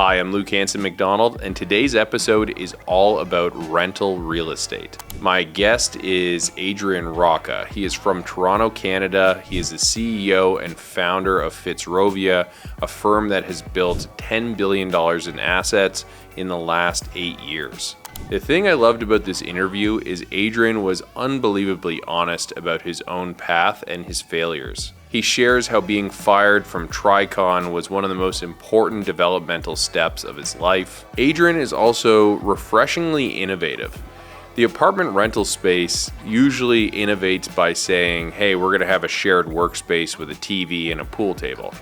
Hi, I'm Luke Hanson McDonald, and today's episode is all about rental real estate. My guest is Adrian Rocca. He is from Toronto, Canada. He is the CEO and founder of Fitzrovia, a firm that has built $10 billion in assets in the last 8 years. The thing I loved about this interview is Adrian was unbelievably honest about his own path and his failures. He shares how being fired from Tricon was one of the most important developmental steps of his life. Adrian is also refreshingly innovative. The apartment rental space usually innovates by saying, hey, we're going to have a shared workspace with a TV and a pool table.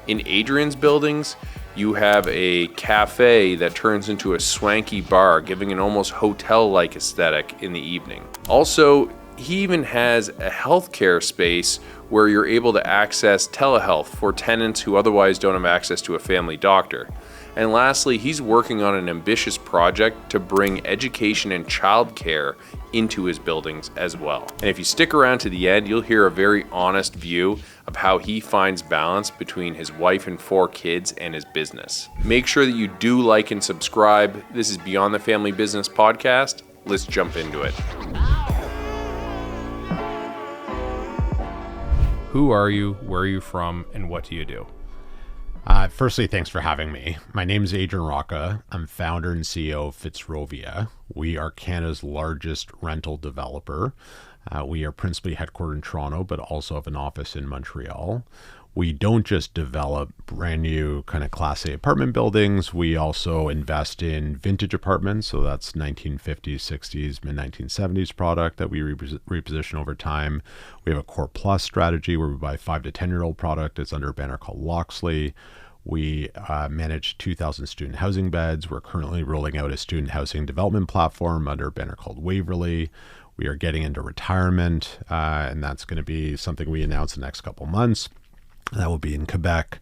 In Adrian's buildings, you have a cafe that turns into a swanky bar, giving an almost hotel-like aesthetic in the evening. Also, he even has a healthcare space where you're able to access telehealth for tenants who otherwise don't have access to a family doctor. And lastly, he's working on an ambitious project to bring education and childcare into his buildings as well. And if you stick around to the end, you'll hear a very honest view of how he finds balance between his wife and 4 kids and his business. Make sure that you do like and subscribe. This is Beyond the Family Business Podcast. Let's jump into it. Who are you, where are you from, and what do you do? Firstly, thanks for having me. My name is Adrian Rocca. I'm founder and CEO of Fitzrovia. We are Canada's largest rental developer. We are principally headquartered in Toronto, but also have an office in Montreal. We don't just develop brand new kind of Class A apartment buildings. We also invest in vintage apartments. So that's 1950s, 60s, mid-1970s product that we reposition over time. We have a Core Plus strategy where we buy 5 to 10-year-old product. It's under a banner called Loxley. We manage 2,000 student housing beds. We're currently rolling out a student housing development platform under a banner called Waverly. We are getting into retirement, and that's going to be something we announce in the next couple months. That will be in Quebec,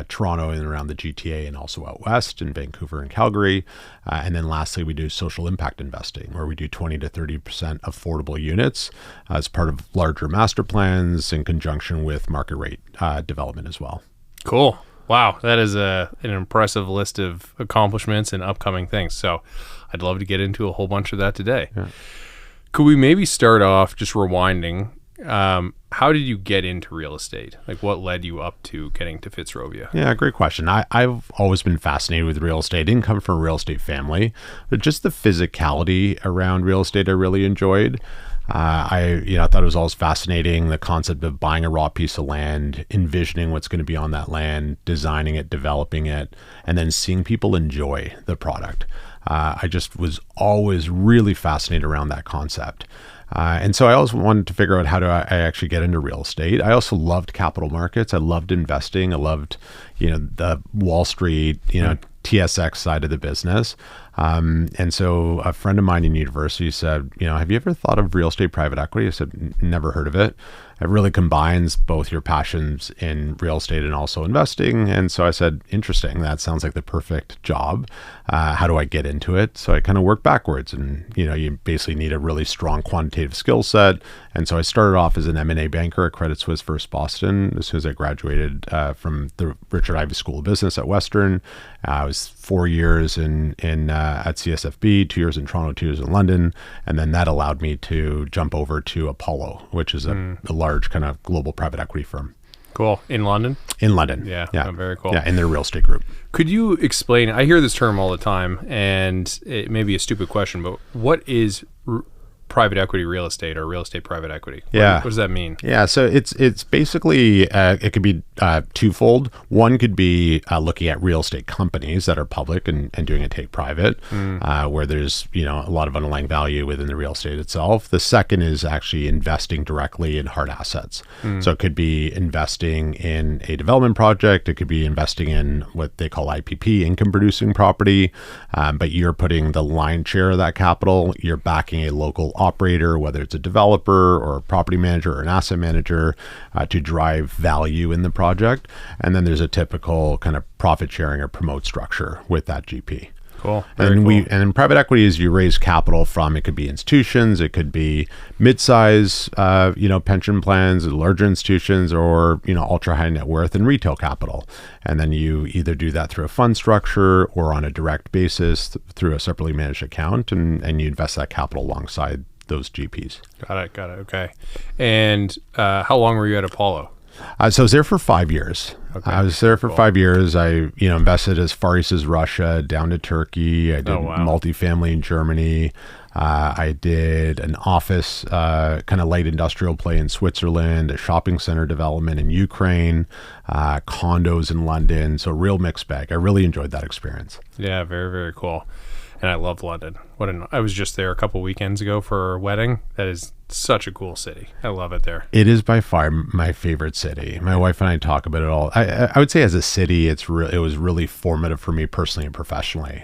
Toronto, and around the GTA, and also out west in Vancouver and Calgary. And then lastly, we do social impact investing, where we do 20 to 30% affordable units as part of larger master plans in conjunction with market rate development as well. Cool. Wow. That is an impressive list of accomplishments and upcoming things. So I'd love to get into a whole bunch of that today. Yeah. Could we maybe start off just rewinding? How did you get into real estate? Like, what led you up to getting to Fitzrovia? Yeah, great question. I've always been fascinated with real estate. I didn't come from a real estate family, but just the physicality around real estate I really enjoyed. I thought it was always fascinating, the concept of buying a raw piece of land, envisioning what's going to be on that land, designing it, developing it, and then seeing people enjoy the product. I just was always really fascinated around that concept. And so I always wanted to figure out how do I actually get into real estate. I also loved capital markets. I loved investing. I loved, the Wall Street, TSX side of the business. And so a friend of mine in university said, have you ever thought of real estate private equity? I said, never heard of it. It really combines both your passions in real estate and also investing. And so I said, interesting. That sounds like the perfect job. How do I get into it? So I kind of worked backwards, and you basically need a really strong quantitative skill set. And so I started off as an M&A banker at Credit Suisse First Boston as soon as I graduated from the Richard Ivey School of Business at Western. I was 4 years at CSFB, 2 years in Toronto, 2 years in London. And then that allowed me to jump over to Apollo, which is a large kind of global private equity firm. Cool. In London? In London. Yeah. Very cool. Yeah, in their real estate group. Could you explain, I hear this term all the time, and it may be a stupid question, but what is private equity real estate or real estate private equity? What does that mean? Yeah, so it's basically, it could be twofold. One could be looking at real estate companies that are public and doing a take private, where there's a lot of underlying value within the real estate itself. The second is actually investing directly in hard assets. So it could be investing in a development project. It could be investing in what they call IPP, income producing property, but you're putting the lion's share of that capital. You're backing a local operator, whether it's a developer or a property manager or an asset manager, to drive value in the project. And then there's a typical kind of profit sharing or promote structure with that GP. Cool. Very cool. And in private equity is you raise capital from, it could be institutions, it could be mid-size, pension plans, larger institutions, or, ultra high net worth and retail capital. And then you either do that through a fund structure or on a direct basis through a separately managed account, and you invest that capital alongside those GPs. Got it. Okay. And how long were you at Apollo? So I was there for 5 years. Okay. I was there for 5 years. I, invested as far east as Russia, down to Turkey. I did multifamily in Germany. I did an office, kind of light industrial play in Switzerland, a shopping center development in Ukraine, condos in London. So real mixed bag. I really enjoyed that experience. Yeah, very, very cool. And I love London. I was just there a couple weekends ago for a wedding. That is such a cool city. I love it there. It is by far my favorite city. My wife and I talk about it all. I would say as a city, it was really formative for me personally and professionally.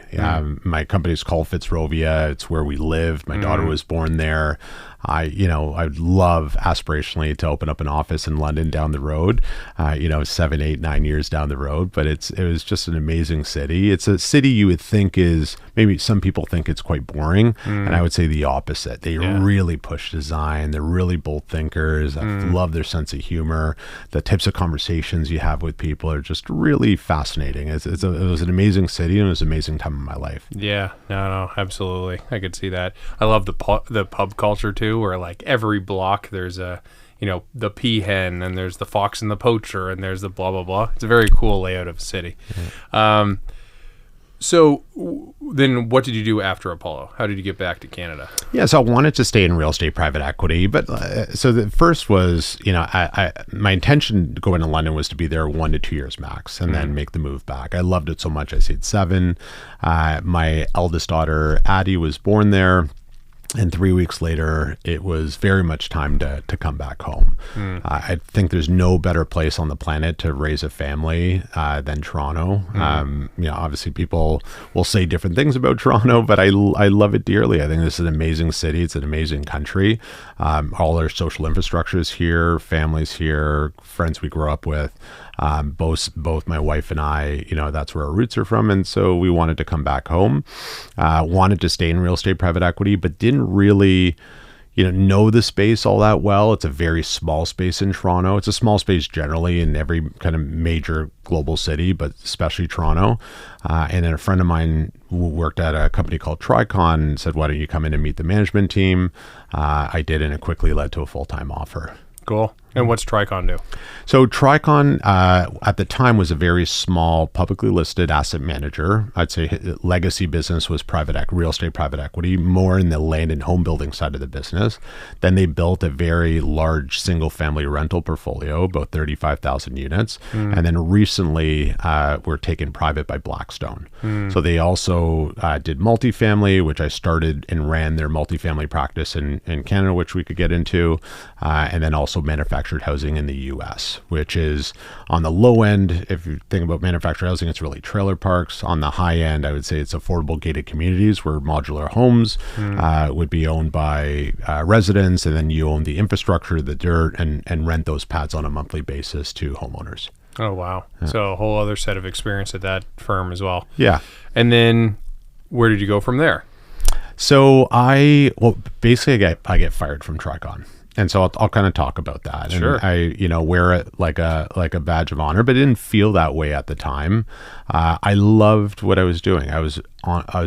My company is called Fitzrovia. It's where we live. My daughter was born there. I'd love aspirationally to open up an office in London down the road, 7, 8, 9 years down the road. But it was just an amazing city. It's a city you would think is, maybe some people think it's quite boring. And I would say the opposite. They really push design. They're really bold thinkers. I love their sense of humor. The types of conversations you have with people are just really fascinating. It was an amazing city, and it was an amazing time in my life. Yeah, no, absolutely. I could see that. I love the pub culture too, where like every block there's a, the peahen, and there's the fox and the poacher, and there's the blah, blah, blah. It's a very cool layout of a city. So then what did you do after Apollo? How did you get back to Canada? Yeah, so I wanted to stay in real estate private equity, but so the first was, my intention going to London was to be there 1 to 2 years max and then make the move back. I loved it so much. I stayed 7. My eldest daughter, Addie, was born there. And 3 weeks later, it was very much time to come back home. I think there's no better place on the planet to raise a family than Toronto. Obviously people will say different things about Toronto, but I love it dearly. I think this is an amazing city. It's an amazing country. All our social infrastructure is here, families here, friends we grew up with. Both my wife and I, that's where our roots are from. And so we wanted to come back home, wanted to stay in real estate private equity, but didn't really, know the space all that well. It's a very small space in Toronto. It's a small space generally in every kind of major global city, but especially Toronto. And then a friend of mine who worked at a company called Tricon said, why don't you come in and meet the management team? I did, and it quickly led to a full-time offer. Cool. And what's Tricon do? So Tricon at the time was a very small publicly listed asset manager. I'd say legacy business was real estate private equity, more in the land and home building side of the business. Then they built a very large single family rental portfolio, about 35,000 units. And then recently were taken private by Blackstone. So they also did multifamily, which I started and ran their multifamily practice in Canada, which we could get into. And then also manufactured housing in the US, which is on the low end. If you think about manufactured housing, it's really trailer parks. On the high end, I would say it's affordable gated communities where modular homes would be owned by residents, and then you own the infrastructure, the dirt, and rent those pads on a monthly basis to homeowners. Oh, wow. Yeah. So a whole other set of experience at that firm as well. Yeah. And then where did you go from there? So basically I get fired from Tricon. And so I'll kind of talk about that. Sure. And I, wear it like a badge of honor, but it didn't feel that way at the time. I loved what I was doing. I was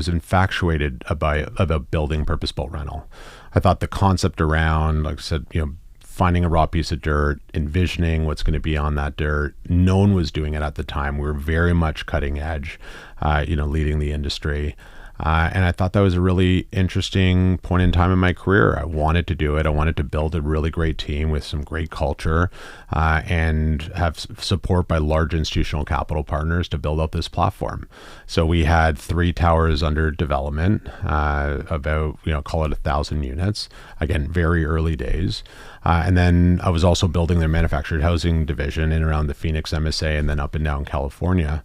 infatuated about building purpose-built rental. I thought the concept around, like I said, finding a raw piece of dirt, envisioning what's going to be on that dirt. No one was doing it at the time. We were very much cutting edge, leading the industry. And I thought that was a really interesting point in time in my career. I wanted to do it. I wanted to build a really great team with some great culture and have support by large institutional capital partners to build out this platform. So we had 3 towers under development, about, call it 1,000 units. Again, very early days. And then I was also building their manufactured housing division in around the Phoenix MSA and then up and down California.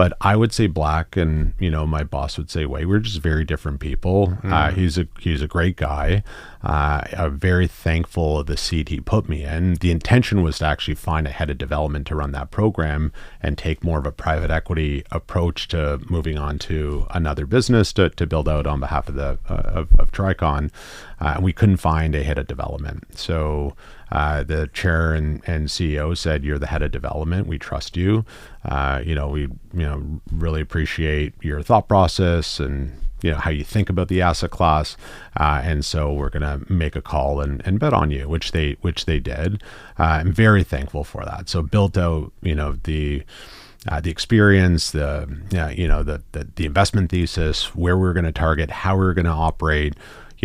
But I would say black, and my boss would say white. We're just very different people. He's a great guy. I'm very thankful of the seat he put me in. The intention was to actually find a head of development to run that program and take more of a private equity approach to moving on to another business to build out on behalf of of Tricon. And we couldn't find a head of development. So the chair and CEO said, "You're the head of development. We trust you. We really appreciate your thought process and how you think about the asset class. And so we're going to make a call and bet on you," which they did. I'm very thankful for that. So built out, the experience, the investment thesis, where we're going to target, how we're going to operate,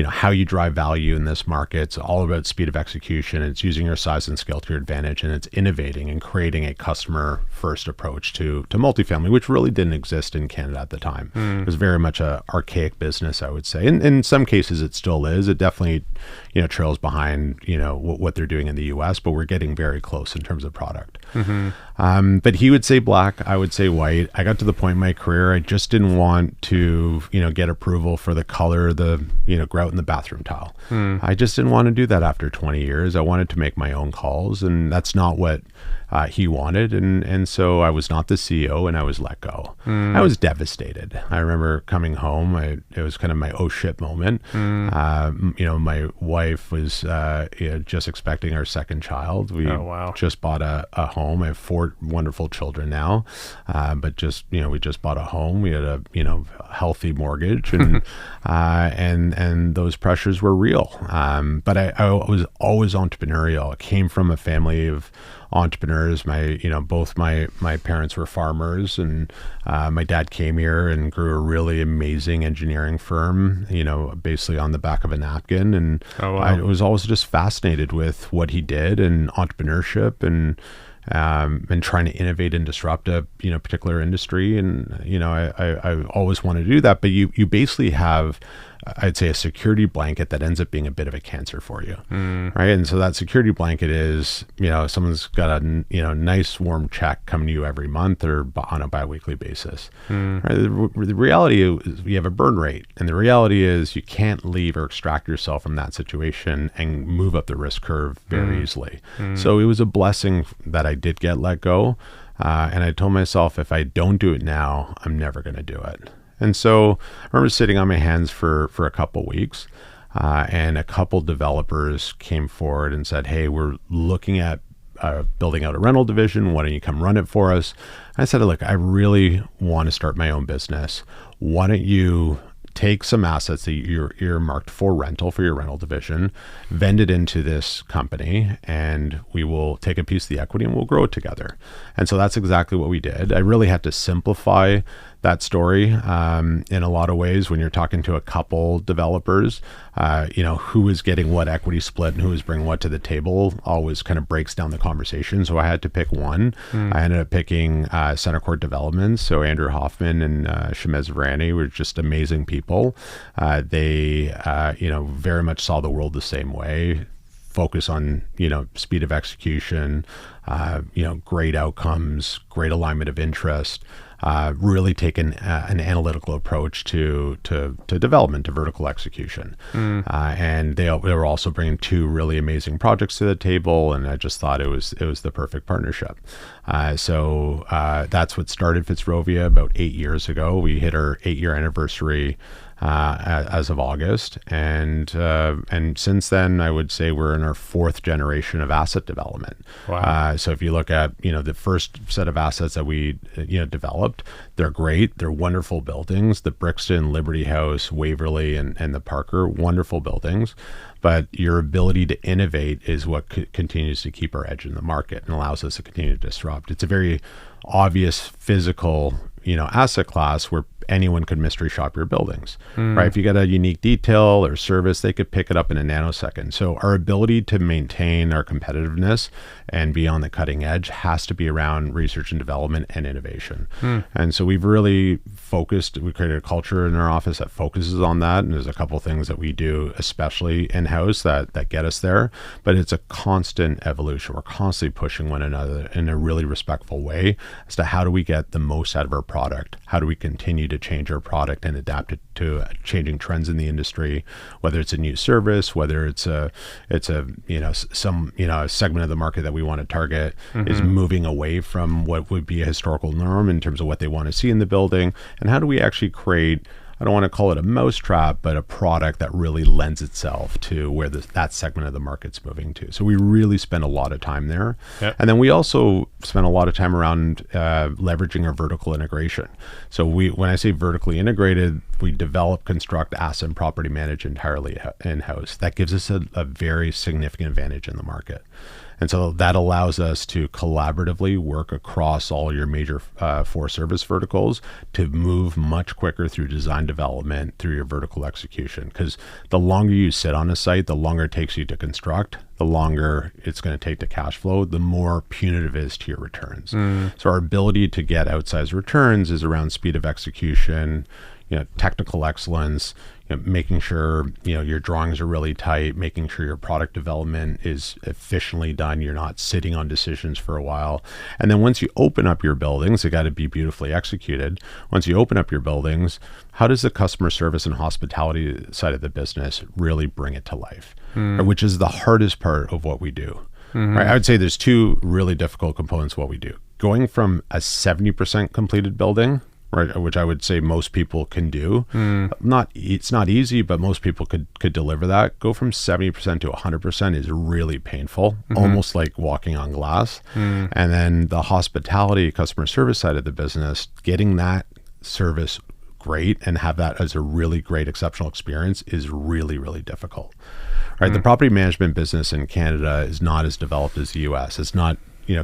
how you drive value in this market. It's all about speed of execution. It's using your size and scale to your advantage, and it's innovating and creating a customer first approach to multifamily, which really didn't exist in Canada at the time. It was very much a archaic business, I would say. In some cases it still is. It definitely, trails behind, what they're doing in the US, but we're getting very close in terms of product. But he would say black, I would say white. I got to the point in my career, I just didn't want to, get approval for the color, grout in the bathroom tile. I just didn't want to do that after 20 years. I wanted to make my own calls, and that's not what he wanted. And so I was not the CEO, and I was let go. I was devastated. I remember coming home. It was kind of my oh shit moment. My wife was just expecting our second child. We just bought a home. I have 4 wonderful children now, but we just bought a home. We had a healthy mortgage, and and those pressures were real. But I was always entrepreneurial. I came from a family of entrepreneurs. Both my parents were farmers, and my dad came here and grew a really amazing engineering firm, basically on the back of a napkin. And I was always just fascinated with what he did and entrepreneurship and trying to innovate and disrupt a particular industry. And I always wanted to do that. But you basically have, I'd say, a security blanket that ends up being a bit of a cancer for you, right? And so that security blanket is, someone's got a nice warm check coming to you every month or on a biweekly basis. Right? The reality is you have a burn rate, and the reality is you can't leave or extract yourself from that situation and move up the risk curve very easily. So it was a blessing that I did get let go, and I told myself, if I don't do it now, I'm never going to do it. And so I remember sitting on my hands for a couple weeks, and a couple developers came forward and said, "Hey, we're looking at building out a rental division. Why don't you come run it for us?" I said, "Look, I really want to start my own business. Why don't you take some assets that you're earmarked for rental for your rental division, vend it into this company, and we will take a piece of the equity and we'll grow it together." And so that's exactly what we did. I really had to simplify that story in a lot of ways. When you're talking to a couple developers, who is getting what equity split and who is bringing what to the table always kind of breaks down the conversation. So I had to pick one. I ended up picking Center Court Developments. So Andrew Hoffman and Shamez Varani were just amazing people. They very much saw the world the same way. Focus on speed of execution, great outcomes, great alignment of interest. Really taken an analytical approach to development, to vertical execution. And they were also bringing 2 really amazing projects to the table, and I just thought it was the perfect partnership. So that's what started Fitzrovia about 8 years ago. We hit our 8-year anniversary as of August, and since then, I would say we're in our 4th generation of asset development. Wow. So if you look at the first set of assets that we developed, they're great. They're wonderful buildings. The Brixton, Liberty House, Waverly, and the Parker, wonderful buildings. But your ability to innovate is what continues to keep our edge in the market and allows us to continue to disrupt. It's a very obvious physical asset class where anyone could mystery shop your buildings, right? If you got a unique detail or service, they could pick it up in a nanosecond. So our ability to maintain our competitiveness and be on the cutting edge has to be around research and development and innovation. And so we've really focused. We created a culture in our office that focuses on that, and there's a couple things that we do, especially in-house, that get us there. But it's a constant evolution. We're constantly pushing one another in a really respectful way as to how do we get the most out of our product? How do we continue to change our product and adapt it to changing trends in the industry? Whether it's a new service, whether it's a segment of the market that we want to target is moving away from what would be a historical norm in terms of what they want to see in the building, and how do we actually create, I don't want to call it a mousetrap, but a product that really lends itself to where that segment of the market's moving to. So we really spend a lot of time there. Yep. And then we also spend a lot of time around leveraging our vertical integration. So when I say vertically integrated, we develop, construct, asset, and property manage entirely in-house. That gives us a very significant advantage in the market. And so that allows us to collaboratively work across all your major 4 service verticals to move much quicker through design development, through your vertical execution. Because the longer you sit on a site, the longer it takes you to construct, the longer it's going to take to cash flow, the more punitive it is to your returns. So our ability to get outsized returns is around speed of execution, technical excellence, making sure your drawings are really tight, making sure your product development is efficiently done. You're not sitting on decisions for a while. And then once you open up your buildings, they got to be beautifully executed. Once you open up your buildings, how does the customer service and hospitality side of the business really bring it to life? Which is the hardest part of what we do. Right? I would say there's 2 really difficult components of what we do. Going from a 70% completed building, right, which I would say most people can do. It's not easy, but most people could deliver that. Go from 70% to 100% is really painful, almost like walking on glass. And then the hospitality, customer service side of the business, getting that service great and have that as a really great, exceptional experience is really, really difficult. Right? The property management business in Canada is not as developed as the US. It's not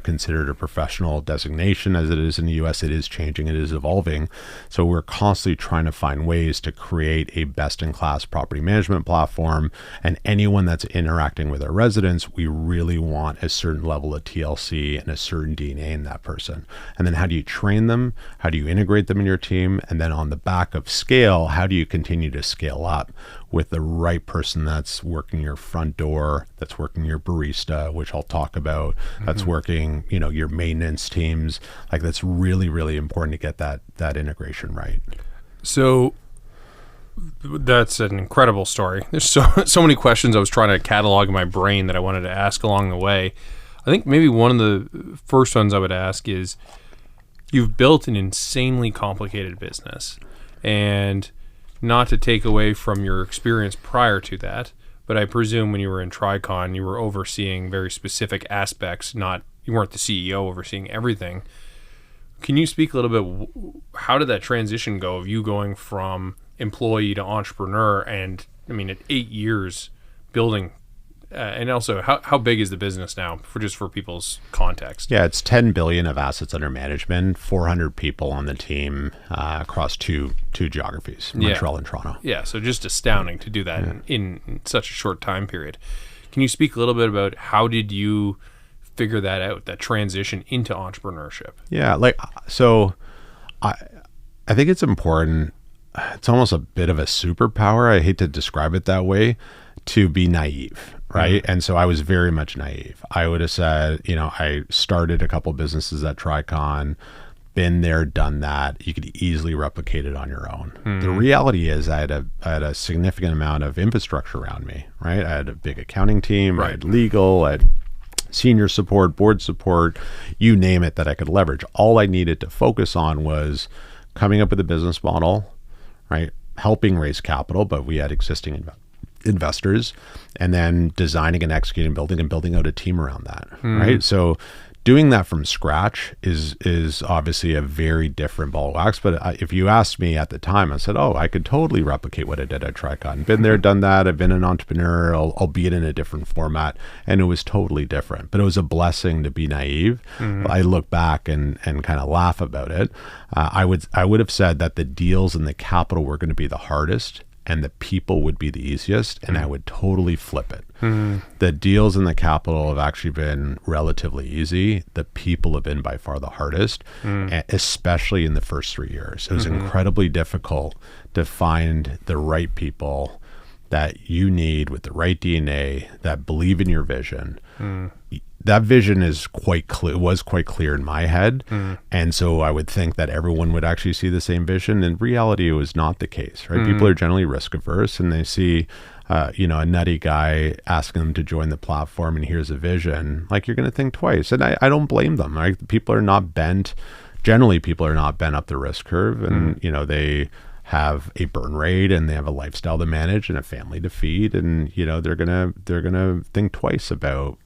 considered a professional designation as it is in the US. It is changing, it is evolving. So we're constantly trying to find ways to create a best-in-class property management platform. And anyone that's interacting with our residents, we really want a certain level of TLC and a certain DNA in that person. And then how do you train them? How do you integrate them in your team? And then on the back of scale, how do you continue to scale up with the right person that's working your front door, that's working your barista, which I'll talk about, that's working, your maintenance teams. Like, that's really, really important to get that integration right. So that's an incredible story. There's so many questions I was trying to catalog in my brain that I wanted to ask along the way. I think maybe one of the first ones I would ask is, you've built an insanely complicated business, and not to take away from your experience prior to that, but I presume when you were in Tricon, you were overseeing very specific aspects, you weren't the CEO overseeing everything. Can you speak a little bit, how did that transition go of you going from employee to entrepreneur, and at 8 years building, and also how big is the business now, for people's context? Yeah, it's 10 billion of assets under management, 400 people on the team across two geographies, Montreal and Toronto. Yeah, so just astounding to do that in such a short time period. Can you speak a little bit about how did you figure that out, that transition into entrepreneurship? Yeah, so I think it's important. It's almost a bit of a superpower. I hate to describe it that way, to be naive, right? And so I was very much naive. I would have said, I started a couple businesses at Tricon, been there, done that. You could easily replicate it on your own. The reality is I had a significant amount of infrastructure around me, right? I had a big accounting team, I had legal, I had senior support, board support, you name it, that I could leverage. All I needed to focus on was coming up with a business model, right? Helping raise capital, but we had existing investors, and then designing and executing, building out a team around that, right? So doing that from scratch is obviously a very different ball of wax. But if you asked me at the time, I said, I could totally replicate what I did at Tricon. Been there, done that. I've been an entrepreneur, albeit in a different format, and it was totally different. But it was a blessing to be naive. I look back and kind of laugh about it. I would have said that the deals and the capital were going to be the hardest, and the people would be the easiest, and I would totally flip it. The deals in the capital have actually been relatively easy. The people have been by far the hardest, especially in the first 3 years. It was incredibly difficult to find the right people that you need with the right DNA that believe in your vision. That vision is quite clear, was quite clear in my head. And so I would think that everyone would actually see the same vision. In reality, it was not the case, right? People are generally risk averse, and they see, a nutty guy asking them to join the platform, and here's a vision. Like, you're going to think twice. And I don't blame them. Right? Generally people are not bent up the risk curve, and, they have a burn rate, and they have a lifestyle to manage and a family to feed, and they're gonna think twice about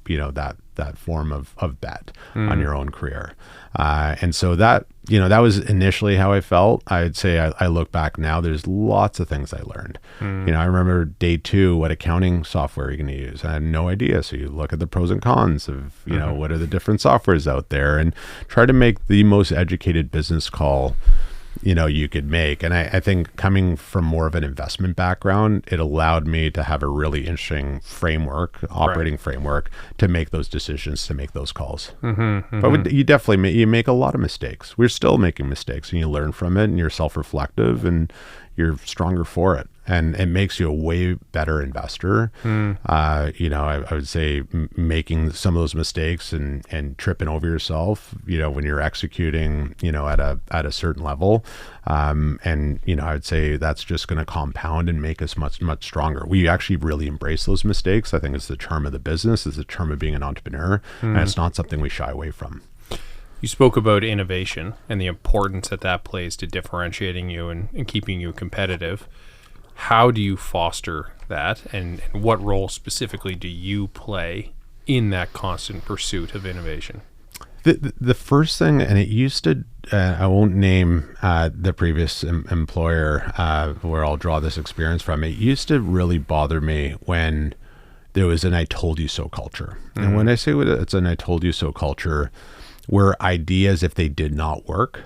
that form of bet on your own career, and so that was initially how I felt. I'd say I look back now, there's lots of things I learned. I remember day 2, what accounting software are you going to use? I had no idea. So you look at the pros and cons of what are the different softwares out there, and try to make the most educated business call you could make. And I think coming from more of an investment background, it allowed me to have a really interesting operating framework to make those decisions, to make those calls. But you definitely you make a lot of mistakes. We're still making mistakes, and you learn from it, and you're self-reflective, and you're stronger for it. And it makes you a way better investor. I would say making some of those mistakes and tripping over yourself, when you're executing, at a certain level. I would say that's just going to compound and make us much, much stronger. We actually really embrace those mistakes. I think it's the charm of the business, it's the charm of being an entrepreneur, and it's not something we shy away from. You spoke about innovation and the importance that plays to differentiating you and keeping you competitive. How do you foster that, and what role specifically do you play in that constant pursuit of innovation? The first thing, and it used to, I won't name the previous employer where I'll draw this experience from, it used to really bother me when there was an I told you so culture. And when I say it's an I told you so culture, where ideas, if they did not work,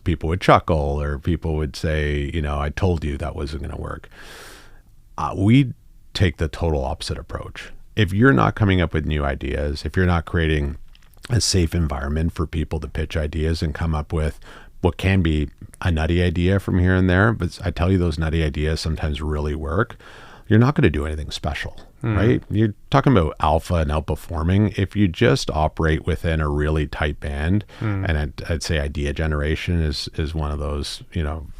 people would chuckle, or people would say, I told you that wasn't going to work. We take the total opposite approach. If you're not coming up with new ideas, if you're not creating a safe environment for people to pitch ideas and come up with what can be a nutty idea from here and there, but I tell you, those nutty ideas sometimes really work, you're not going to do anything special, right? You're talking about alpha and outperforming. If you just operate within a really tight band, and I'd say idea generation is one of those,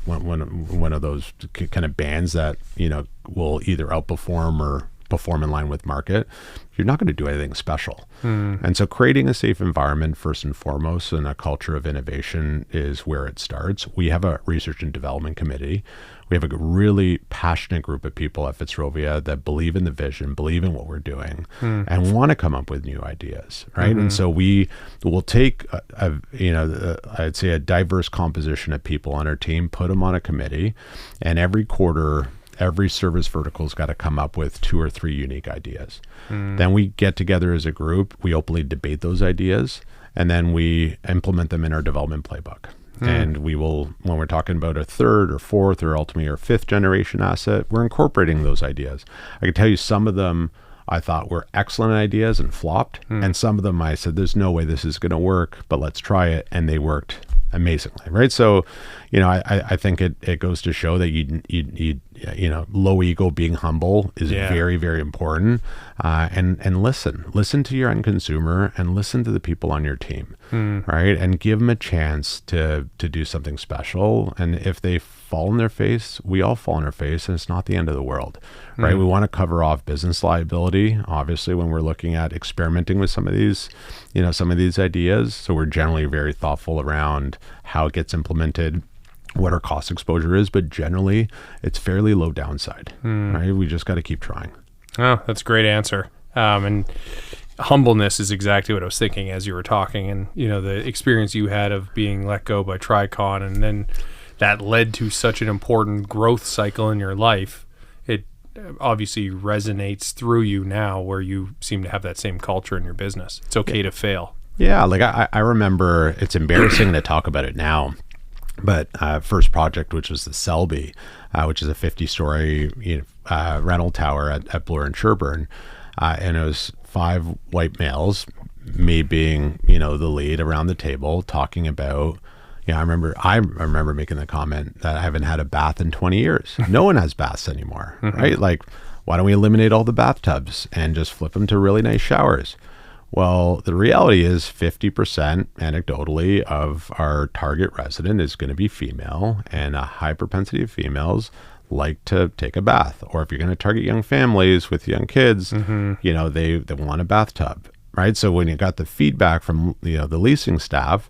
one of those kind of bands that, will either outperform or perform in line with market, you're not going to do anything special. And so creating a safe environment first and foremost, and a culture of innovation is where it starts. We have a research and development committee. We have a really passionate group of people at Fitzrovia that believe in the vision, believe in what we're doing, and want to come up with new ideas, right? And so we will take, I'd say a diverse composition of people on our team, put them on a committee, and every quarter, every service vertical's got to come up with 2 or 3 unique ideas. Then we get together as a group, we openly debate those ideas, and then we implement them in our development playbook. And we will, when we're talking about a 3rd or 4th or ultimately our 5th generation asset, we're incorporating those ideas. I can tell you some of them I thought were excellent ideas and flopped. And some of them I said, there's no way this is going to work, but let's try it. And they worked amazingly, right? So, I think it goes to show that you low ego, being humble is very, very important. And listen to your end consumer, and listen to the people on your team, right? And give them a chance to do something special. And if they fall on their face, we all fall on our face, and it's not the end of the world, right? We want to cover off business liability, obviously, when we're looking at experimenting with some of these ideas. So we're generally very thoughtful around how it gets implemented, what our cost exposure is, but generally it's fairly low downside, right? We just got to keep trying. Oh, that's a great answer. And humbleness is exactly what I was thinking as you were talking, and the experience you had of being let go by Tricon, and then that led to such an important growth cycle in your life. It obviously resonates through you now, where you seem to have that same culture in your business. It's okay to fail. Yeah, like I remember, it's embarrassing to talk about it now. But first project, which was the Selby, which is a 50-story rental tower at Bloor and Sherbourne, and it was 5 white males, me being the lead around the table talking about. I remember making the comment that I haven't had a bath in 20 years. No one has baths anymore, right? Like, why don't we eliminate all the bathtubs and just flip them to really nice showers? Well, the reality is 50% anecdotally of our target resident is going to be female, and a high propensity of females like to take a bath. Or if you're going to target young families with young kids, they want a bathtub, right? So when you got the feedback from the leasing staff,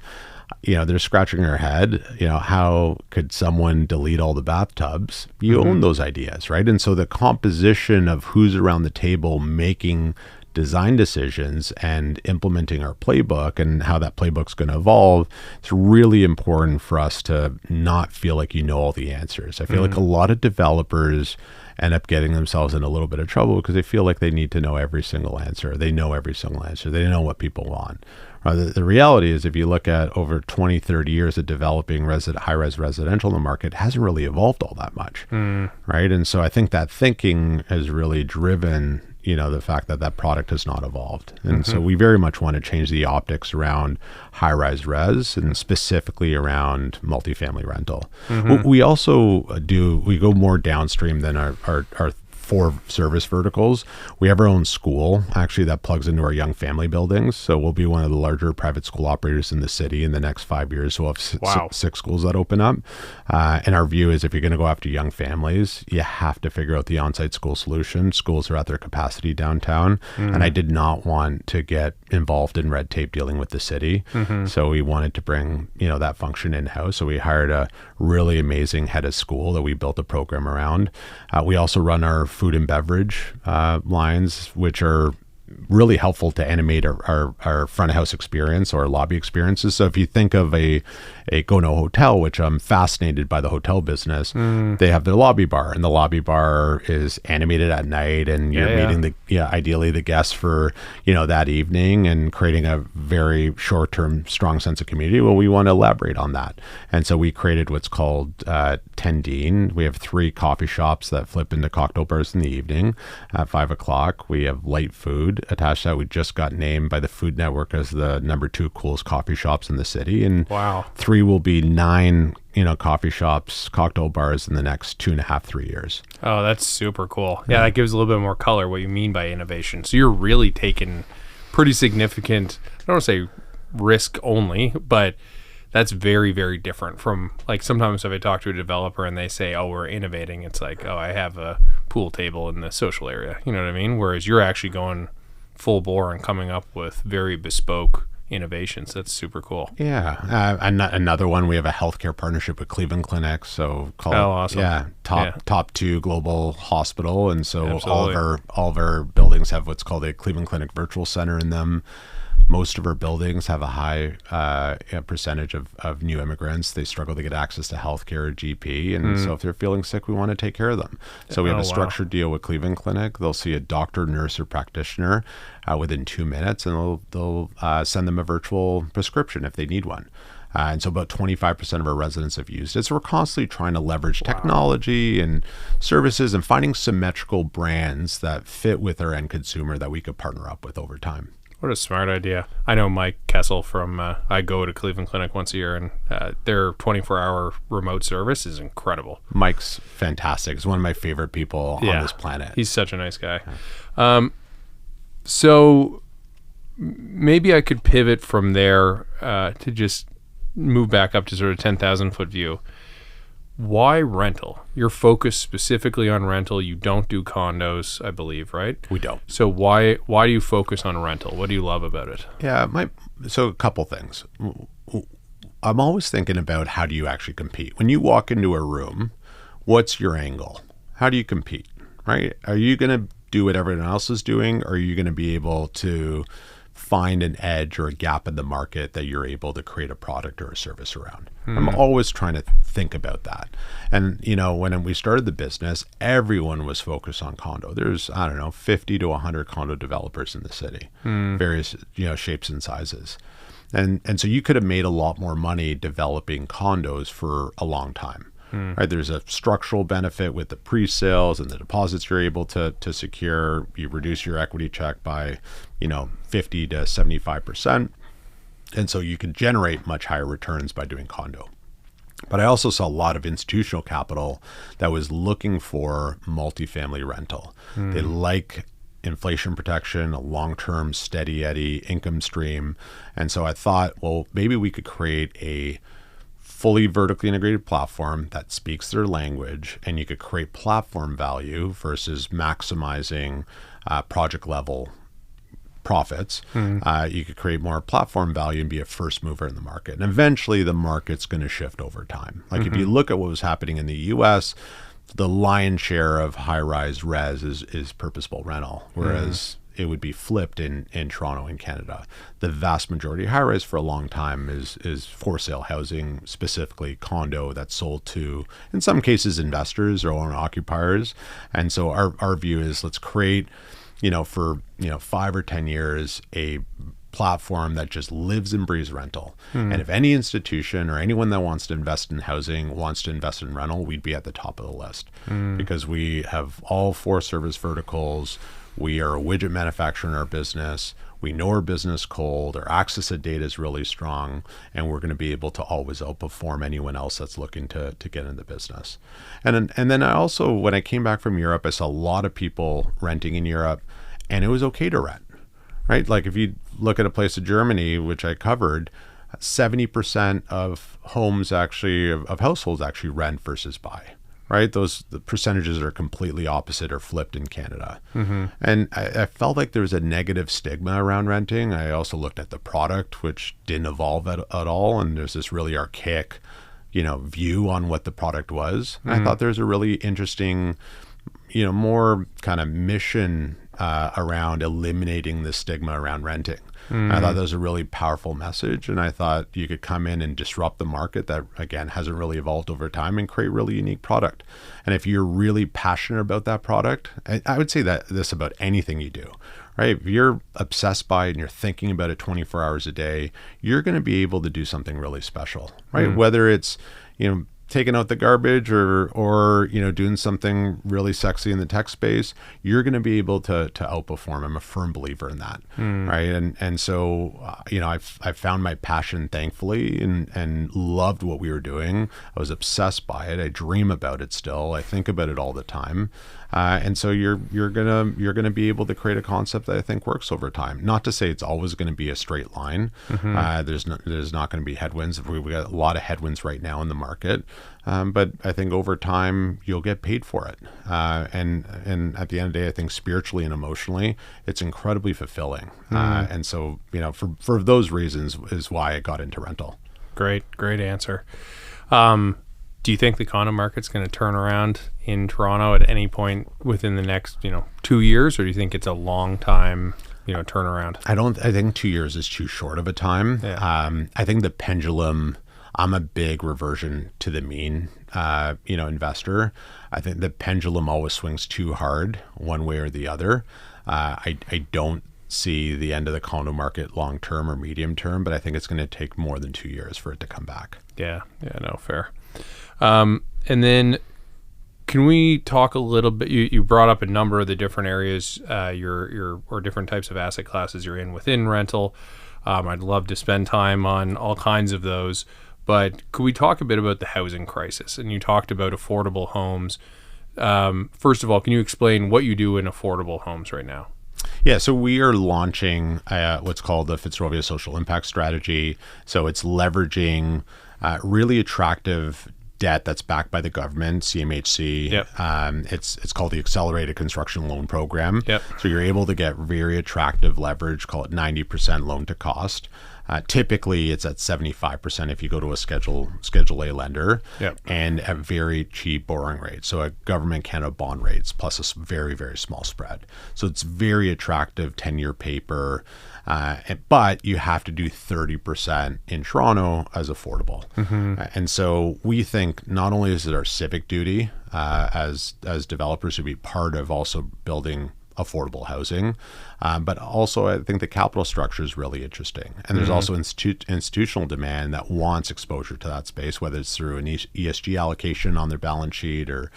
they're scratching their head, how could someone delete all the bathtubs? You own those ideas, right? And so the composition of who's around the table making design decisions and implementing our playbook and how that playbook's going to evolve, it's really important for us to not feel like all the answers. I feel like a lot of developers end up getting themselves in a little bit of trouble because they feel like they need to know every single answer. They know every single answer. They know what people want. The reality is, if you look at over 20, 30 years of developing high-res residential in the market, it hasn't really evolved all that much, right? And so I think that thinking has really driven the fact that product has not evolved. And so we very much want to change the optics around high-rise res and specifically around multifamily rental. We also we go more downstream than our 4 service verticals. We have our own school, actually, that plugs into our young family buildings. So we'll be one of the larger private school operators in the city in the next 5 years. So we'll have 6 schools that open up. And our view is, if you're going to go after young families, you have to figure out the on-site school solution. Schools are at their capacity downtown. And I did not want to get involved in red tape dealing with the city. So we wanted to bring, that function in-house. So we hired a really amazing head of school that we built a program around. We also run our food and beverage lines, which are really helpful to animate our front of house experience or lobby experiences. So if you think of a Condo hotel, which I'm fascinated by the hotel business, they have their lobby bar, and the lobby bar is animated at night, and you're meeting ideally the guests for that evening and creating a very short-term strong sense of community. Well, we want to elaborate on that, and so we created what's called Tendine. We have 3 coffee shops that flip into cocktail bars in the evening at 5:00. We have light food attached to that. We just got named by the Food Network as the number 2 coolest coffee shops in the city, and 3 will be 9 coffee shops, cocktail bars in the next 2.5, 3 years. Oh, that's super cool. Yeah, that gives a little bit more color what you mean by innovation. So you're really taking pretty significant, I don't want to say risk only, but that's very, very different from, like, sometimes if I talk to a developer and they say, oh, we're innovating, it's like, oh, I have a pool table in the social area. You know what I mean? Whereas you're actually going full bore and coming up with very bespoke innovations. That's super cool. Yeah. Another one, we have a healthcare partnership with Cleveland Clinic. So awesome. Top 2 global hospital. And so all of our buildings have what's called a Cleveland Clinic virtual center in them. Most of our buildings have a high percentage of new immigrants. They struggle to get access to healthcare or GP. And so if they're feeling sick, we want to take care of them. So we have a structured deal with Cleveland Clinic. They'll see a doctor, nurse, or practitioner within 2 minutes, and they'll send them a virtual prescription if they need one. And so about 25% of our residents have used it. So we're constantly trying to leverage technology and services and finding symmetrical brands that fit with our end consumer that we could partner up with over time. What a smart idea. I know Mike Kessel from, I go to Cleveland Clinic once a year, and their 24-hour remote service is incredible. Mike's fantastic. He's one of my favorite people on this planet. He's such a nice guy. So maybe I could pivot from there to just move back up to sort of 10,000 foot view. Why rental? You're focused specifically on rental. You don't do condos, I believe, right? We don't. So why do you focus on rental? What do you love about it? Yeah, so a couple things. I'm always thinking about, how do you actually compete? When you walk into a room, what's your angle? How do you compete, right? Are you going to do what everyone else is doing, or are you going to be able to find an edge or a gap in the market that you're able to create a product or a service around? I'm always trying to think about that. And, when we started the business, everyone was focused on condo. There's, 50 to 100 condo developers in the city, various, shapes and sizes. And so you could have made a lot more money developing condos for a long time. Right, there's a structural benefit with the pre-sales and the deposits you're able to secure. You reduce your equity check by 50 to 75%, and so you can generate much higher returns by doing condo. But I also saw a lot of institutional capital that was looking for multifamily rental. They like inflation protection, a long-term steady Eddie income stream, and so I thought, well, maybe we could create a fully vertically integrated platform that speaks their language, and you could create platform value versus maximizing project level profits. You could create more platform value and be a first mover in the market. And eventually the market's going to shift over time. Like if you look at what was happening in the US, the lion's share of high-rise res is purpose-built rental, whereas it would be flipped in Toronto and Canada. The vast majority of high-rise for a long time is for-sale housing, specifically condo that's sold to, in some cases, investors or owner-occupiers. And so our view is let's create, for 5 or 10 years, a platform that just lives and breathes rental. And if any institution or anyone that wants to invest in housing wants to invest in rental, we'd be at the top of the list because we have all 4 service verticals. We are a widget manufacturer in our business. We know our business cold. Our access to data is really strong, and we're going to be able to always outperform anyone else that's looking to get into the business. And then I also, when I came back from Europe, I saw a lot of people renting in Europe, and it was okay to rent, right? Like if you look at a place in Germany, which I covered, 70% of homes actually, of households actually rent versus buy. Right, the percentages are completely opposite or flipped in Canada. And I felt like there was a negative stigma around renting. I also looked at the product, which didn't evolve at all, and there's this really archaic, view on what the product was. And I thought there's a really interesting, more kind of mission around eliminating the stigma around renting. I thought that was a really powerful message, and I thought you could come in and disrupt the market that, again, hasn't really evolved over time and create really unique product. And if you're really passionate about that product, I would say that this about anything you do, right? If you're obsessed by it and you're thinking about it 24 hours a day, you're going to be able to do something really special, right? Whether it's, taking out the garbage or doing something really sexy in the tech space, you're going to be able to outperform. I'm a firm believer in that, right? And so I've found my passion, thankfully, and loved what we were doing. I was obsessed by it. I dream about it still. I think about it all the time. And so you're gonna be able to create a concept that I think works over time. Not to say it's always going to be a straight line. There's not going to be headwinds. We got a lot of headwinds right now in the market, but I think over time you'll get paid for it. And at the end of the day, I think spiritually and emotionally, it's incredibly fulfilling. And so for those reasons is why I got into rental. Great answer. Do you think the condo market's going to turn around in Toronto at any point within the next, 2 years, or do you think it's a long time, turnaround? I think 2 years is too short of a time. Yeah. I think the pendulum, I'm a big reversion to the mean, investor. I think the pendulum always swings too hard one way or the other. I don't see the end of the condo market long term or medium term, but I think it's going to take more than 2 years for it to come back. Yeah, no, fair. And then can we talk a little bit, you brought up a number of the different areas or different types of asset classes you're in within rental. I'd love to spend time on all kinds of those, but could we talk a bit about the housing crisis? And you talked about affordable homes. First of all, can you explain what you do in affordable homes right now? Yeah, so we are launching what's called the Fitzrovia Social Impact Strategy. So it's leveraging really attractive debt that's backed by the government, CMHC. Yep. It's called the Accelerated Construction Loan Program. Yep. So you're able to get very attractive leverage, call it 90% loan to cost. Typically, it's at 75% if you go to a Schedule A lender, Yep. and at very cheap borrowing rates. So a government Canada bond rates plus a very, very small spread. So it's very attractive 10-year paper, but you have to do 30% in Toronto as affordable. And so we think not only is it our civic duty as developers to be part of also building affordable housing. But also, I think the capital structure is really interesting. And there's also institutional demand that wants exposure to that space, whether it's through an ESG allocation on their balance sheet or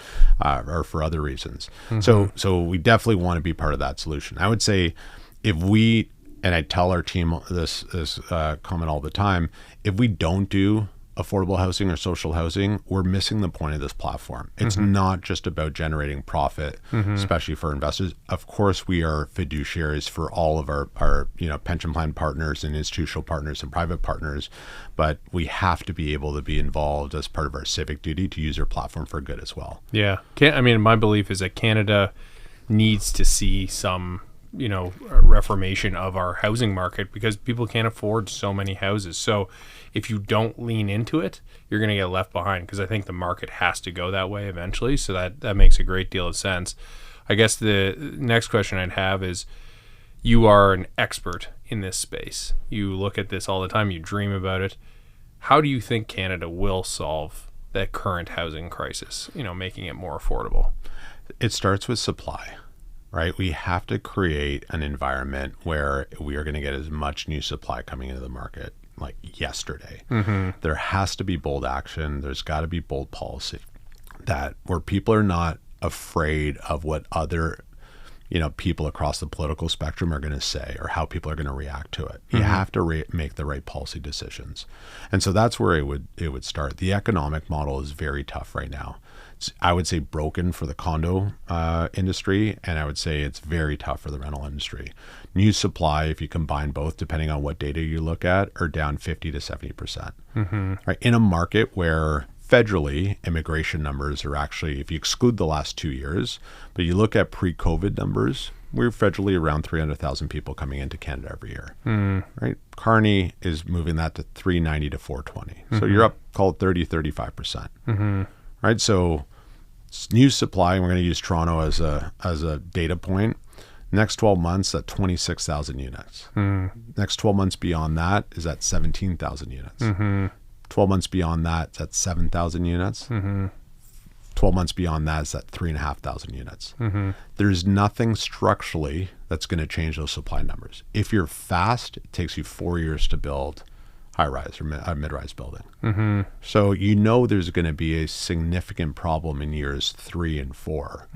for other reasons. So we definitely want to be part of that solution. I would say if we, and I tell our team this comment all the time, if we don't do affordable housing or social housing, we're missing the point of this platform. It's not just about generating profit, especially for investors. Of course, we are fiduciaries for all of our pension plan partners and institutional partners and private partners, but we have to be able to be involved as part of our civic duty to use our platform for good as well. Yeah. My belief is that Canada needs to see some reformation of our housing market because people can't afford so many houses. So if you don't lean into it, you're going to get left behind, because I think the market has to go that way eventually. So that makes a great deal of sense. I guess the next question I'd have is, you are an expert in this space. You look at this all the time. You dream about it. How do you think Canada will solve that current housing crisis, making it more affordable? It starts with supply. Right? We have to create an environment where we are going to get as much new supply coming into the market like yesterday. There has to be bold action. There's got to be bold policy where people are not afraid of what other people across the political spectrum are going to say or how people are going to react to it. You have to make the right policy decisions. And so that's where it would start. The economic model is very tough right now. I would say broken for the condo industry, and I would say it's very tough for the rental industry. New supply, if you combine both, depending on what data you look at, are down 50 to 70%. Right? In a market where federally immigration numbers are actually, if you exclude the last 2 years, but you look at pre-COVID numbers, we're federally around 300,000 people coming into Canada every year. Right? Carney is moving that to 390 to 420. So you're up, call it 30, 35%. Right, so new supply, and we're going to use Toronto as a data point. Next 12 months, at 26,000 units. Next 12 months beyond that is at 17,000 units. 12 months beyond that is at 7,000 units. 12 months beyond that is at 3,500 units. There's nothing structurally that's going to change those supply numbers. If you're fast, it takes you 4 years to build high-rise or mid-rise building. So there's going to be a significant problem in years 3 and 4,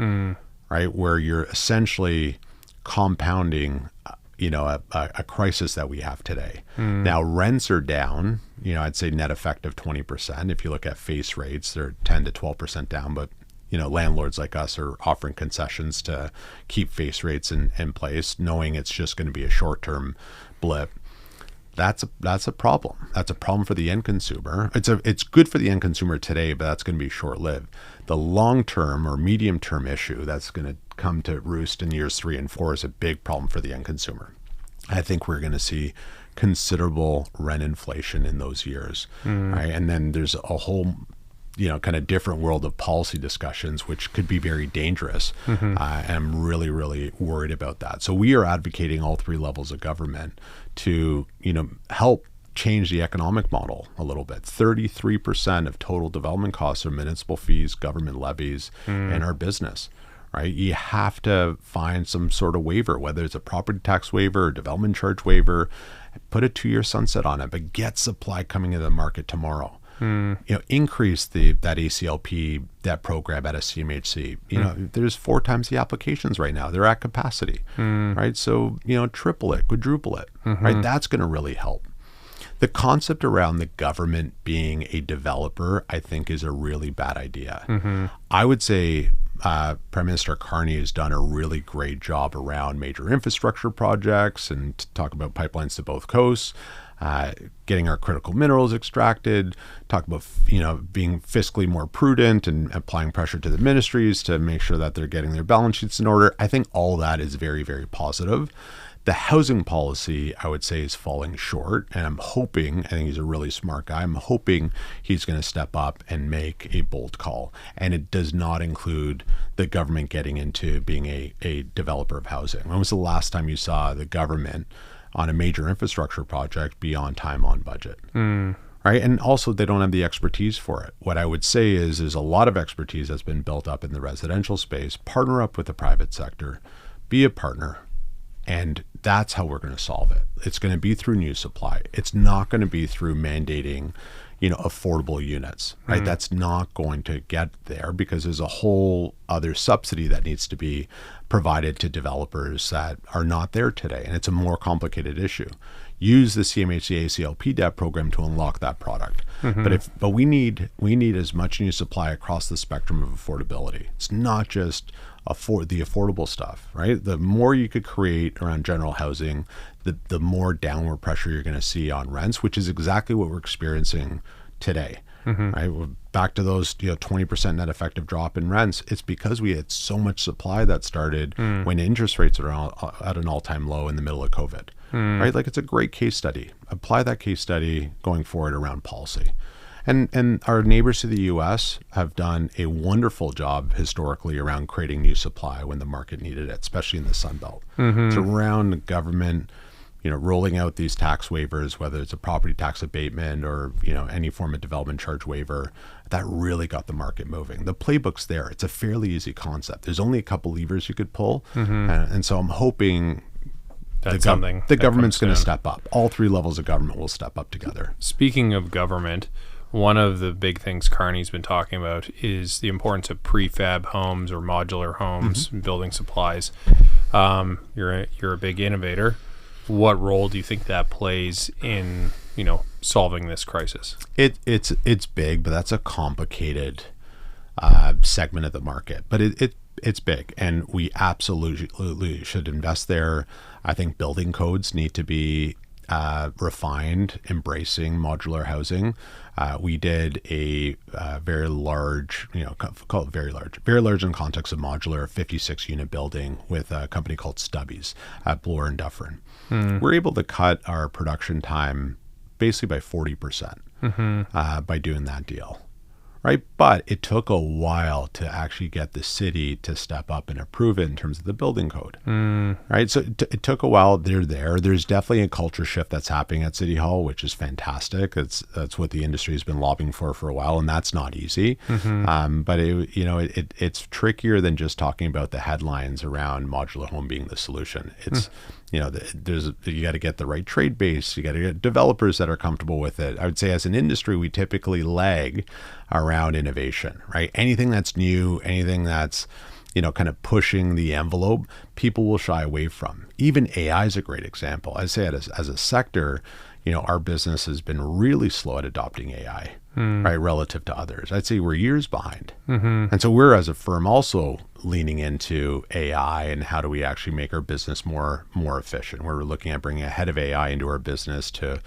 right? Where you're essentially compounding, a crisis that we have today. Now, rents are down, I'd say net effective 20%. If you look at face rates, they're 10 to 12% down, but landlords like us are offering concessions to keep face rates in place, knowing it's just going to be a short-term blip. That's a problem. That's a problem for the end consumer. It's good for the end consumer today, but that's going to be short-lived. The long-term or medium-term issue that's going to come to roost in years 3 and 4 is a big problem for the end consumer. I think we're going to see considerable rent inflation in those years, right? And then there's a whole kind of different world of policy discussions, which could be very dangerous. And I'm really, really worried about that. So we are advocating all 3 levels of government to, help change the economic model a little bit. 33% of total development costs are municipal fees, government levies, and our business, right? You have to find some sort of waiver, whether it's a property tax waiver or development charge waiver, put a 2-year sunset on it, but get supply coming into the market tomorrow. Increase that ACLP debt program at a CMHC. There's 4 times the applications right now. They're at capacity, right? So, triple it, quadruple it, right? That's going to really help. The concept around the government being a developer, I think, is a really bad idea. I would say Prime Minister Carney has done a really great job around major infrastructure projects and talk about pipelines to both coasts. Getting our critical minerals extracted, talk about, being fiscally more prudent and applying pressure to the ministries to make sure that they're getting their balance sheets in order. I think all that is very, very positive. The housing policy, I would say, is falling short. And I think he's a really smart guy. I'm hoping he's going to step up and make a bold call. And it does not include the government getting into being a developer of housing. When was the last time you saw the government on a major infrastructure project be on time, on budget? Right? And also they don't have the expertise for it. What I would say is a lot of expertise that's been built up in the residential space. Partner up with the private sector, be a partner. And that's how we're going to solve it. It's going to be through new supply. It's not going to be through mandating, affordable units, right? That's not going to get there because there's a whole other subsidy that needs to be provided to developers that are not there today. And it's a more complicated issue. Use the CMHC ACLP debt program to unlock that product. But we need as much new supply across the spectrum of affordability. It's not just the affordable stuff, right? The more you could create around general housing, the more downward pressure you're going to see on rents, which is exactly what we're experiencing today. Right? We're back to those 20% net effective drop in rents. It's because we had so much supply that started when interest rates are at an all-time low in the middle of COVID. Right? Like, it's a great case study. Apply that case study going forward around policy. And our neighbors to the U.S. have done a wonderful job historically around creating new supply when the market needed it, especially in the Sun Belt. It's around government, rolling out these tax waivers, whether it's a property tax abatement or, any form of development charge waiver, that really got the market moving. The playbook's there. It's a fairly easy concept. There's only a couple levers you could pull. And so I'm hoping the government's going to step up. All three levels of government will step up together. Speaking of government, one of the big things Carney's been talking about is the importance of prefab homes or modular homes, building supplies. You're a big innovator. What role do you think that plays in, solving this crisis? It's big, but that's a complicated segment of the market. But it's big, and we absolutely should invest there. I think building codes need to be refined, embracing modular housing. We did a very large, call it very large in context of modular, 56 unit building with a company called Stubbies at Bloor and Dufferin. We're able to cut our production time basically by 40% by doing that deal. Right. But it took a while to actually get the city to step up and approve it in terms of the building code. Right. So it took a while. They're there. There's definitely a culture shift that's happening at City Hall, which is fantastic. That's what the industry has been lobbying for a while. And that's not easy. But it's trickier than just talking about the headlines around modular home being the solution. It's you got to get the right trade base. You got to get developers that are comfortable with it. I would say as an industry, we typically lag around innovation, right? Anything that's new, anything that's, kind of pushing the envelope, people will shy away from. Even AI is a great example. I'd say as a sector, our business has been really slow at adopting AI, right, relative to others. I'd say we're years behind. And so we're, as a firm, also leaning into AI and how do we actually make our business more efficient. We're looking at bringing a head of AI into our business to,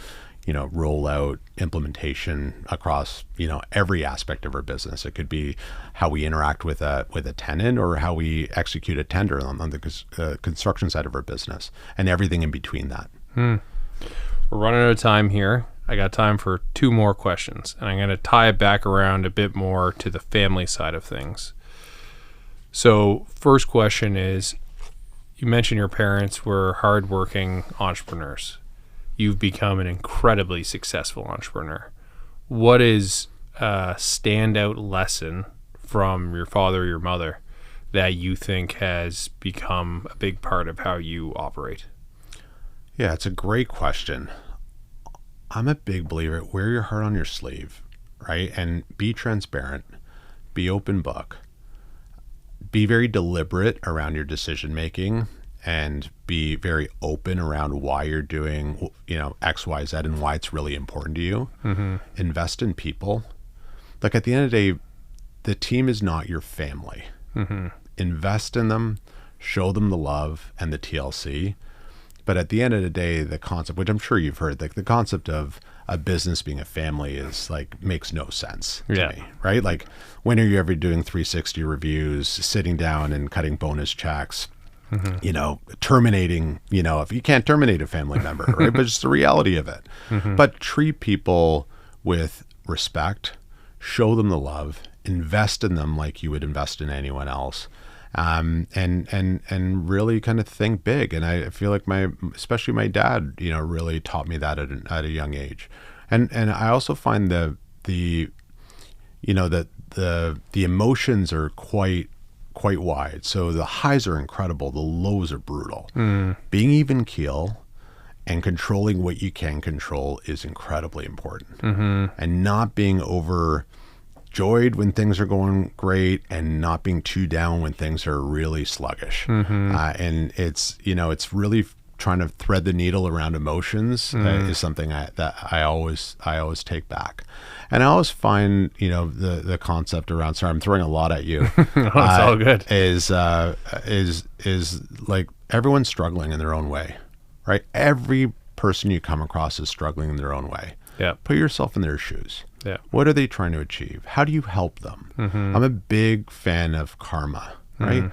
roll out implementation across, every aspect of our business. It could be how we interact with a tenant or how we execute a tender on the construction side of our business and everything in between that. We're running out of time here. I got time for two more questions, and I'm going to tie it back around a bit more to the family side of things. So first question is, you mentioned your parents were hardworking entrepreneurs. You've become an incredibly successful entrepreneur. What is a standout lesson from your father or your mother that you think has become a big part of how you operate? Yeah, it's a great question. I'm a big believer, wear your heart on your sleeve, right? And be transparent, be open book, be very deliberate around your decision making, and be very open around why you're doing, X, Y, Z, and why it's really important to you. Invest in people. Like, at the end of the day, the team is not your family. Invest in them, show them the love and the TLC. But at the end of the day, the concept, which I'm sure you've heard, like the concept of a business being a family is makes no sense to me, right? Like, when are you ever doing 360 reviews, sitting down and cutting bonus checks? Terminating, if you can't terminate a family member, right? But it's the reality of it. But treat people with respect, show them the love, invest in them like you would invest in anyone else. And really kind of think big. And I feel like especially my dad, really taught me that at a young age. And I also find the emotions are quite quite wide. So the highs are incredible. The lows are brutal. Being even keel and controlling what you can control is incredibly important. And not being overjoyed when things are going great and not being too down when things are really sluggish. And it's really trying to thread the needle around emotions is something that I always take back. And I always find, the concept around, sorry, I'm throwing a lot at you. It's all good. Is like everyone's struggling in their own way, right? Every person you come across is struggling in their own way. Yeah. Put yourself in their shoes. Yeah. What are they trying to achieve? How do you help them? I'm a big fan of karma, right?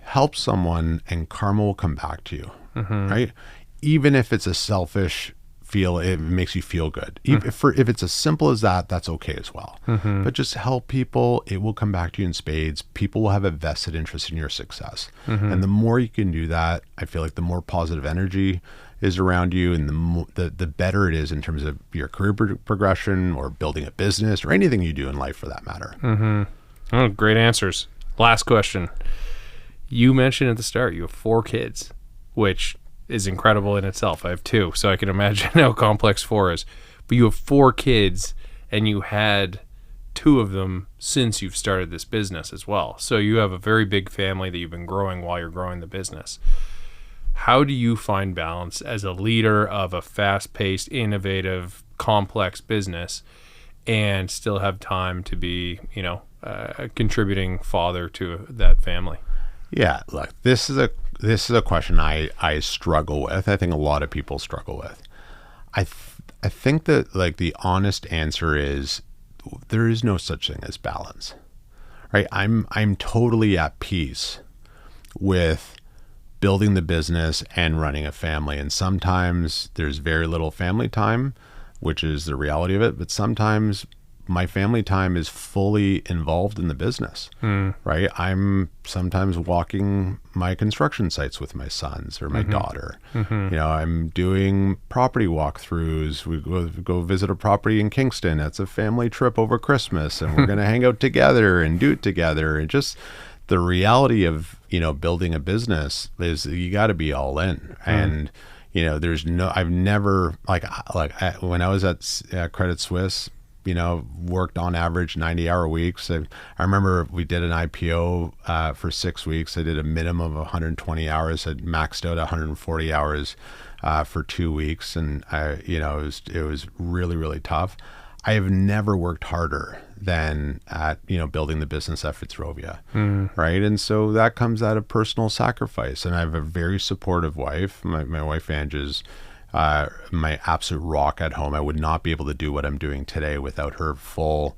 Help someone and karma will come back to you, right? Even if it's a selfish it makes you feel good. If it's as simple as that, that's okay as well. But just help people, it will come back to you in spades. People will have a vested interest in your success. And the more you can do that, I feel like the more positive energy is around you, and the better it is in terms of your career progression or building a business or anything you do in life for that matter. Oh, great answers. Last question. You mentioned at the start you have 4 kids, which is incredible in itself. I have 2, so I can imagine how complex 4 is. But you have 4 kids, and you had 2 of them since you've started this business as well. So you have a very big family that you've been growing while you're growing the business. How do you find balance as a leader of a fast-paced, innovative, complex business and still have time to be, a contributing father to that family? Yeah, look, this is a question I struggle with. I think a lot of people struggle with. I think that like the honest answer is there is no such thing as balance, right? I'm totally at peace with building the business and running a family. And sometimes there's very little family time, which is the reality of it. But sometimes my family time is fully involved in the business, right? I'm sometimes walking my construction sites with my sons or my daughter. I'm doing property walkthroughs. We go visit a property in Kingston. That's a family trip over Christmas, and we're going to hang out together and do it together. And just the reality of, building a business is you got to be all in. And, I've never, when I was at Credit Suisse, worked on average 90-hour weeks. I remember we did an IPO for 6 weeks. I did a minimum of 120 hours. I maxed out 140 hours for 2 weeks. And it was really, really tough. I have never worked harder than at, building the business at Fitzrovia. Right. And so that comes out of personal sacrifice. And I have a very supportive wife. My wife, Angie's my absolute rock at home. I would not be able to do what I'm doing today without her full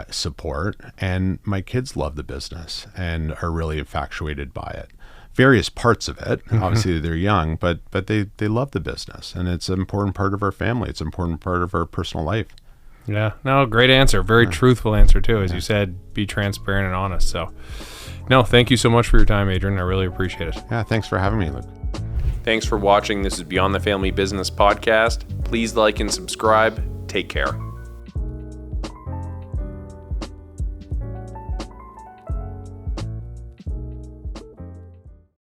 support. And my kids love the business and are really infatuated by it. Various parts of it. Obviously, they're young, but they love the business, and it's an important part of our family. It's an important part of our personal life. Yeah, no, great answer. Very truthful answer too. As you said, be transparent and honest. So, no, thank you so much for your time, Adrian. I really appreciate it. Yeah, thanks for having me, Luke. Thanks for watching. This is Beyond the Family Business Podcast. Please like and subscribe. Take care.